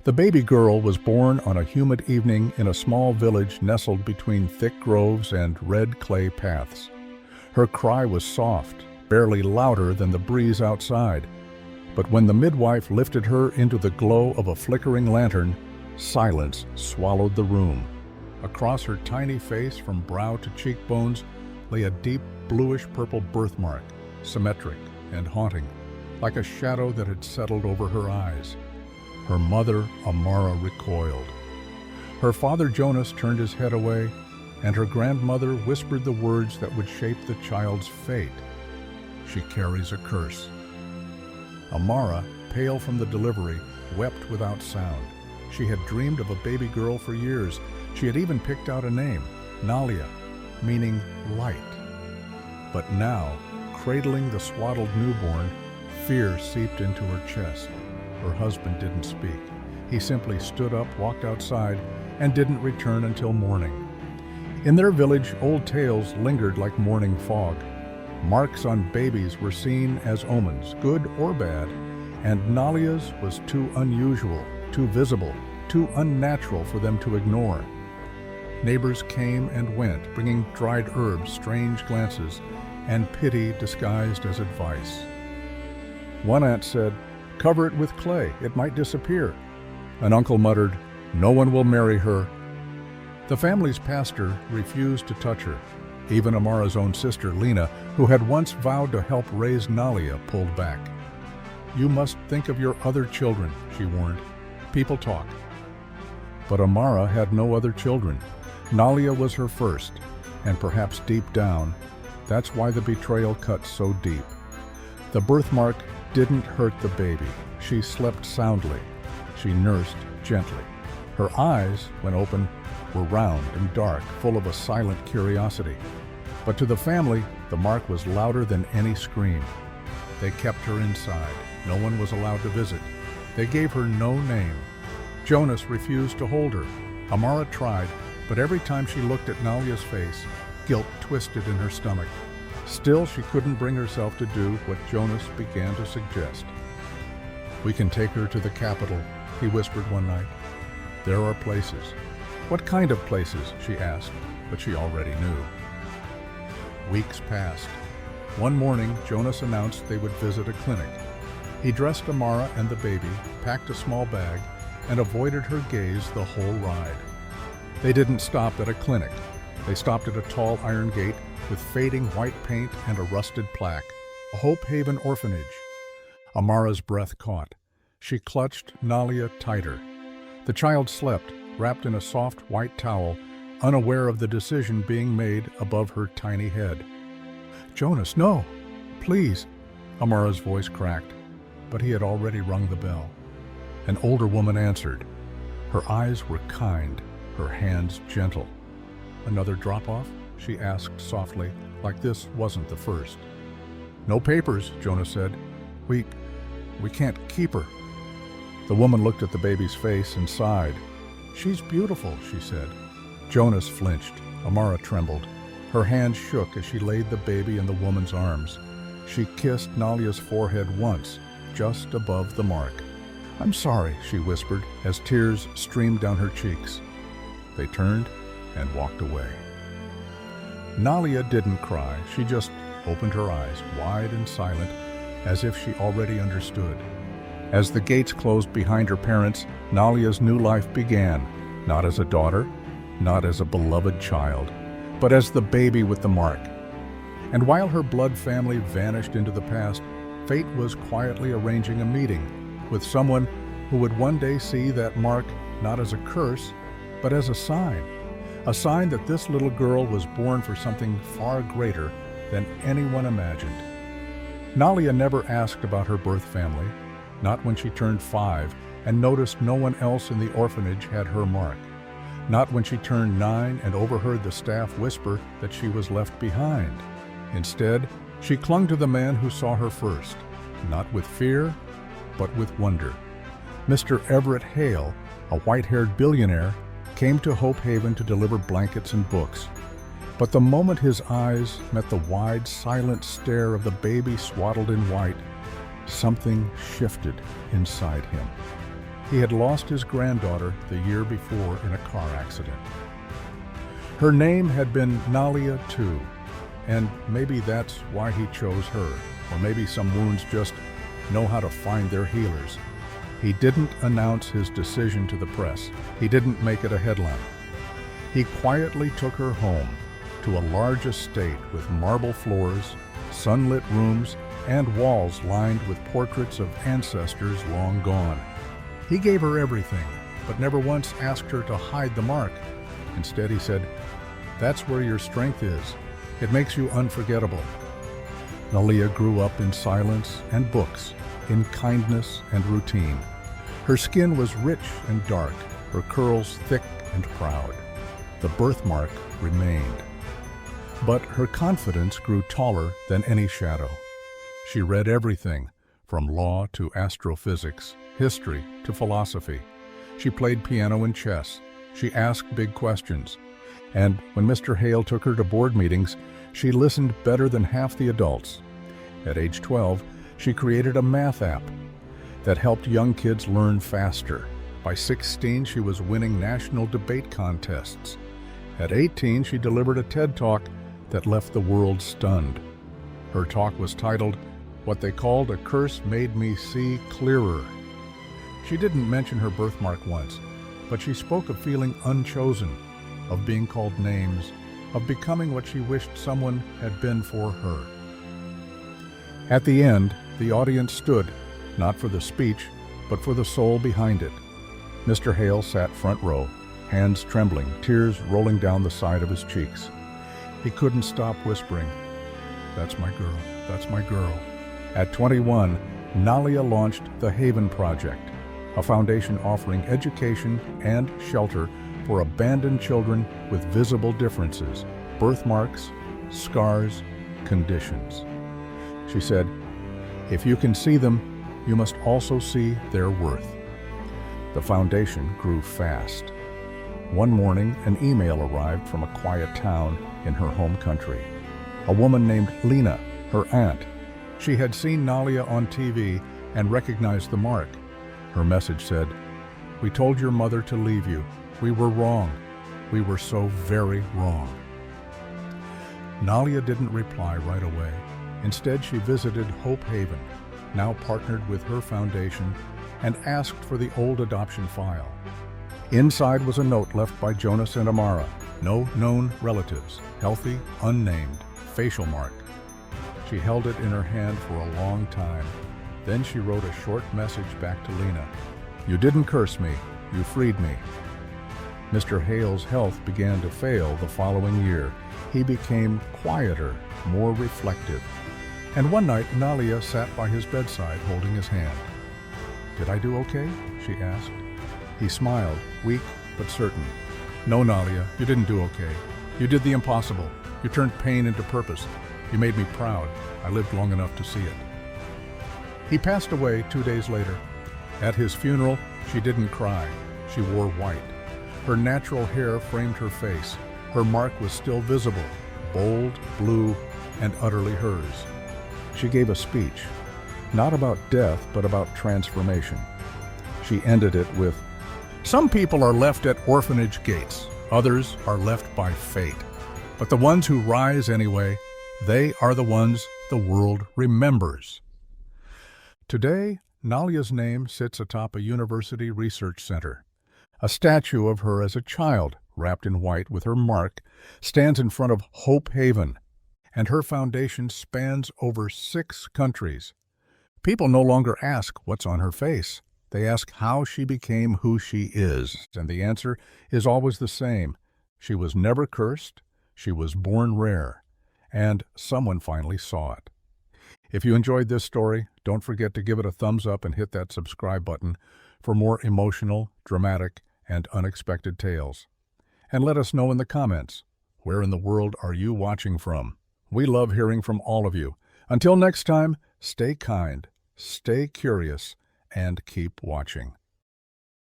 The baby girl was born on a humid evening in a small village nestled between thick groves and red clay paths. Her cry was soft, barely louder than the breeze outside. But when the midwife lifted her into the glow of a flickering lantern, silence swallowed the room. Across her tiny face, from brow to cheekbones, lay a deep bluish-purple birthmark, symmetric and haunting, like a shadow that had settled over her eyes. Her mother, Amara, recoiled. Her father, Jonas, turned his head away, and her grandmother whispered the words that would shape the child's fate. "She carries a curse." Amara, pale from the delivery, wept without sound. She had dreamed of a baby girl for years. She had even picked out a name, Nalia, meaning light. But now, cradling the swaddled newborn, fear seeped into her chest. Her husband didn't speak. He simply stood up, walked outside, and didn't return until morning. In their village, old tales lingered like morning fog. Marks on babies were seen as omens, good or bad, and Nalia's was too unusual, too visible, too unnatural for them to ignore. Neighbors came and went, bringing dried herbs, strange glances, and pity disguised as advice. One aunt said, "Cover it with clay, it might disappear." An uncle muttered, "No one will marry her." The family's pastor refused to touch her. Even Amara's own sister, Lena, who had once vowed to help raise Nalia, pulled back. "You must think of your other children," she warned. "People talk." But Amara had no other children. Nalia was her first, and perhaps deep down, that's why the betrayal cut so deep. The birthmark didn't hurt the baby. She slept soundly. She nursed gently. Her eyes, when open, were round and dark, full of a silent curiosity. But to the family, the mark was louder than any scream. They kept her inside. No one was allowed to visit. They gave her no name. Jonas refused to hold her. Amara tried, but every time she looked at Nalia's face, guilt twisted in her stomach. Still, she couldn't bring herself to do what Jonas began to suggest. "We can take her to the capital," he whispered one night. "There are places." "What kind of places?" she asked, but she already knew. Weeks passed. One morning, Jonas announced they would visit a clinic. He dressed Amara and the baby, packed a small bag, and avoided her gaze the whole ride. They didn't stop at a clinic. They stopped at a tall iron gate with fading white paint and a rusted plaque, a Hope Haven orphanage. Amara's breath caught. She clutched Nalia tighter. The child slept, wrapped in a soft white towel, unaware of the decision being made above her tiny head. "Jonas, no! Please!" Amara's voice cracked, but he had already rung the bell. An older woman answered. Her eyes were kind, her hands gentle. "Another drop-off?" she asked softly, like this wasn't the first. "No papers," Jonas said. We can't keep her." The woman looked at the baby's face and sighed. "She's beautiful," she said. Jonas flinched. Amara trembled. Her hands shook as she laid the baby in the woman's arms. She kissed Nalia's forehead once, just above the mark. "I'm sorry," she whispered as tears streamed down her cheeks. They turned and walked away. Nalia didn't cry. She just opened her eyes, wide and silent, as if she already understood. As the gates closed behind her parents, Nalia's new life began, not as a daughter, not as a beloved child, but as the baby with the mark. And while her blood family vanished into the past, fate was quietly arranging a meeting with someone who would one day see that mark not as a curse, but as a sign that this little girl was born for something far greater than anyone imagined. Nalia never asked about her birth family, not when she turned 5 and noticed no one else in the orphanage had her mark, not when she turned 9 and overheard the staff whisper that she was left behind. Instead, she clung to the man who saw her first, not with fear, but with wonder. Mr. Everett Hale, a white-haired billionaire, came to Hope Haven to deliver blankets and books. But the moment his eyes met the wide, silent stare of the baby swaddled in white, something shifted inside him. He had lost his granddaughter the year before in a car accident. Her name had been Nalia too, and maybe that's why he chose her, or maybe some wounds just know how to find their healers. He didn't announce his decision to the press. He didn't make it a headline. He quietly took her home to a large estate with marble floors, sunlit rooms, and walls lined with portraits of ancestors long gone. He gave her everything, but never once asked her to hide the mark. Instead, he said, "That's where your strength is. It makes you unforgettable." Nalia grew up in silence and books, in kindness and routine. Her skin was rich and dark, her curls thick and proud. The birthmark remained. But her confidence grew taller than any shadow. She read everything, from law to astrophysics, history to philosophy. She played piano and chess. She asked big questions. And when Mr. Hale took her to board meetings, she listened better than half the adults. At age 12, she created a math app that helped young kids learn faster. By 16, she was winning national debate contests. At 18, she delivered a TED Talk that left the world stunned. Her talk was titled, "What They Called a Curse Made Me See Clearer." She didn't mention her birthmark once, but she spoke of feeling unchosen, of being called names, of becoming what she wished someone had been for her. At the end, the audience stood, not for the speech, but for the soul behind it. Mr. Hale sat front row, hands trembling, tears rolling down the side of his cheeks. He couldn't stop whispering, "That's my girl, that's my girl." At 21, Nalia launched the Haven Project, a foundation offering education and shelter for abandoned children with visible differences, birthmarks, scars, conditions. She said, "If you can see them, you must also see their worth." The foundation grew fast. One morning, an email arrived from a quiet town in her home country. A woman named Lena, her aunt. She had seen Nalia on TV and recognized the mark. Her message said, "We told your mother to leave you. We were wrong. We were so very wrong." Nalia didn't reply right away. Instead, she visited Hope Haven, now partnered with her foundation, and asked for the old adoption file. Inside was a note left by Jonas and Amara. No known relatives, healthy, unnamed, facial mark. She held it in her hand for a long time. Then she wrote a short message back to Lena. "You didn't curse me. You freed me." Mr. Hale's health began to fail the following year. He became quieter, more reflective. And one night, Nalia sat by his bedside holding his hand. "Did I do okay?" she asked. He smiled, weak but certain. "No, Nalia, you didn't do okay. You did the impossible. You turned pain into purpose. You made me proud. I lived long enough to see it." He passed away 2 days later. At his funeral, she didn't cry. She wore white. Her natural hair framed her face. Her mark was still visible, bold, blue, and utterly hers. She gave a speech, not about death, but about transformation. She ended it with, "Some people are left at orphanage gates. Others are left by fate. But the ones who rise anyway, they are the ones the world remembers." Today, Nalia's name sits atop a university research center. A statue of her as a child, wrapped in white with her mark, stands in front of Hope Haven, and her foundation spans over 6 countries. People no longer ask what's on her face. They ask how she became who she is, and the answer is always the same. She was never cursed, she was born rare, and someone finally saw it. If you enjoyed this story, don't forget to give it a thumbs up and hit that subscribe button for more emotional, dramatic, and unexpected tales. And let us know in the comments, where in the world are you watching from? We love hearing from all of you. Until next time, stay kind, stay curious, and keep watching.